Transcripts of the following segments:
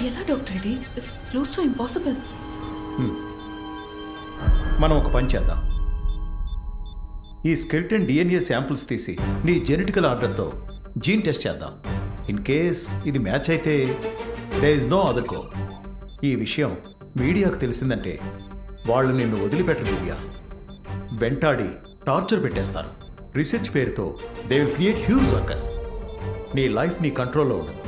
ఎలా డాక్టర్ ఇది? This is close to impossible. మనం ఒక పని చేద్దాం. ఈ స్కెల్టన్ DNA శాంపుల్స్ తీసి నీ జెనెటికల్ ఆర్డర్తో జీన్ టెస్ట్ చేద్దాం. ఇన్ కేస్ ఇది మ్యాచ్ అయితే there is no other go. ఈ విషయం మీడియాకు తెలిసిందంటే వాళ్ళు నిన్ను వదిలిపెట్టరు దివ్య. వెంటాడి టార్చర్ పెట్టేస్తారు. రీసెర్చ్ పేరుతో they will create huge workers. నీ లైఫ్ నీ కంట్రోల్లో ఉండదు.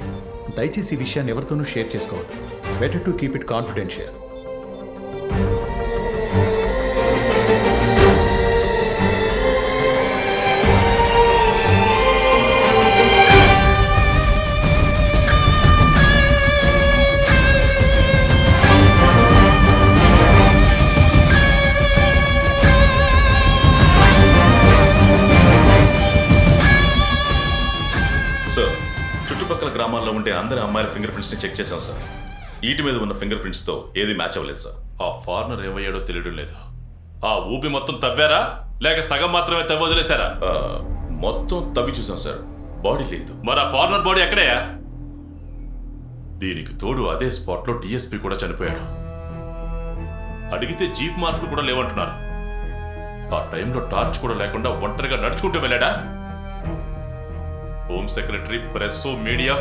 దయచేసి ఈ విషయాన్ని ఎవరితోనూ షేర్ చేసుకోవద్దు. Better to keep it confidential. గ్రామాల్లో ఉండే అందరి అమ్మాయిల ఫింగర్ ప్రింట్స్ ని చెక్ చేశాం సార్. ఈటి మీద ఉన్న ఫింగర్ ప్రింట్స్ తో ఏది మ్యాచ్ అవ్వలేదు సార్. ఆ ఫారినర్ ఏమయ్యాడో తెలియడం లేదు. ఆ ఊపి మొత్తం తవ్వారా లేక సగం మాత్రమే తవ్వి వదిలేశారా? మొత్తం తవ్వి చూసాం సార్, బాడీ లేదు. మరి ఆ ఫారినర్ బాడీ ఎక్కడయా? దీనికి తోడు అదే స్పాట్ లో డిఎస్పీ కూడా చనిపోయాడు. అడిగితే జీప్ మార్కులు కూడా లేవంటున్నారు. ఆ టైంలో టార్చ్ కూడా లేకుండా ఒంటరిగా నడుచుకుంటూ వెళ్ళాడా? హోమ్ సెక్రటరీ, ప్రెస్, మీడియా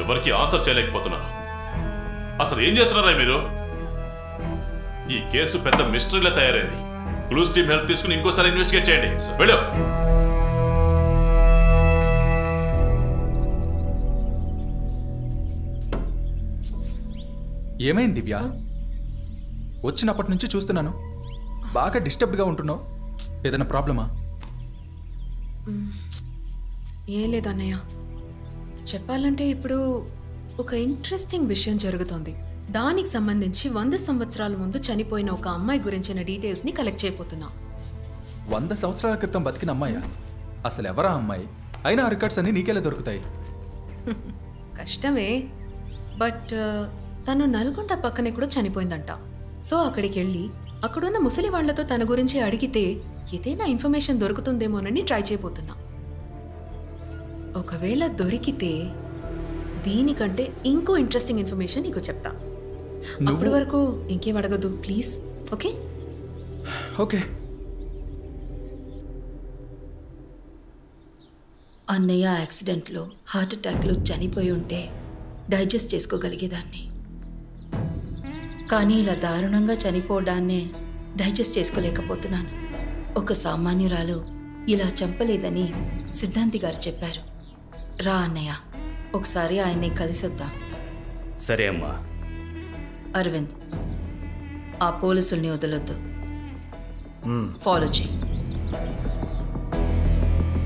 ఎవరికి ఆన్సర్ చేయలేకపోతున్నారు. అసలు ఏం చేస్తున్నారా మీరు? ఈ కేసు పెద్ద మిస్టరీలా తయారైంది. క్లూస్ టీమ్ హెల్ప్ తీసుకుని ఇంకోసారి ఇన్వెస్టిగేట్ చేయండి. వెళ్ళు. ఏమైంది దివ్య? వచ్చినప్పటి నుంచి చూస్తున్నాను, బాగా డిస్టర్బ్డ్గా ఉంటున్నావు. ఏదైనా ప్రాబ్లమా? ఏం లేదన్నయ్య. చెప్పాలంటే ఇప్పుడు ఒక ఇంట్రెస్టింగ్ విషయం జరుగుతోంది. దానికి సంబంధించి 100 సంవత్సరాల ముందు చనిపోయిన ఒక అమ్మాయి గురించిన డీటెయిల్స్ని కలెక్ట్ చేయబోతున్నా. 100 సంవత్సరాల క్రితం బతికిన అమ్మాయా? అసలు ఎవరా అమ్మాయి? అయినా ఆ రికార్డ్స్ అన్ని నీకెలా దొరుకుతాయి? కష్టమే, బట్ తను నల్గొండ పక్కనే కూడా చనిపోయిందంట. సో అక్కడికి వెళ్ళి అక్కడున్న ముసలి వాళ్లతో తన గురించి అడిగితే ఏదైనా ఇన్ఫర్మేషన్ దొరుకుతుందేమోనని ట్రై చేయబోతున్నా. ఒకవేళ దొరికితే దీనికంటే ఇంకో ఇంట్రెస్టింగ్ ఇన్ఫర్మేషన్ నీకు చెప్తా. అప్పటి వరకు ఇంకేం అడగదు ప్లీజ్. Okay okay. అన్నయ్య యాక్సిడెంట్లో హార్ట్ అటాక్లో చనిపోయి ఉంటే డైజెస్ట్ చేసుకోగలిగేదాన్ని. కానీ ఇలా దారుణంగా చనిపోవడాన్నే డైజెస్ట్ చేసుకోలేకపోతున్నాను. ఒక సామాన్యురాలు ఇలా చంపలేదని సిద్ధాంతి గారు చెప్పారు. రా అన్నయ్య, ఒకసారి ఆయన్ని కలిసొద్దాం. సరే అమ్మా. అరవింద్, ఆ పోలీసుల్ని వదలొద్దు, ఫాలో చేయి.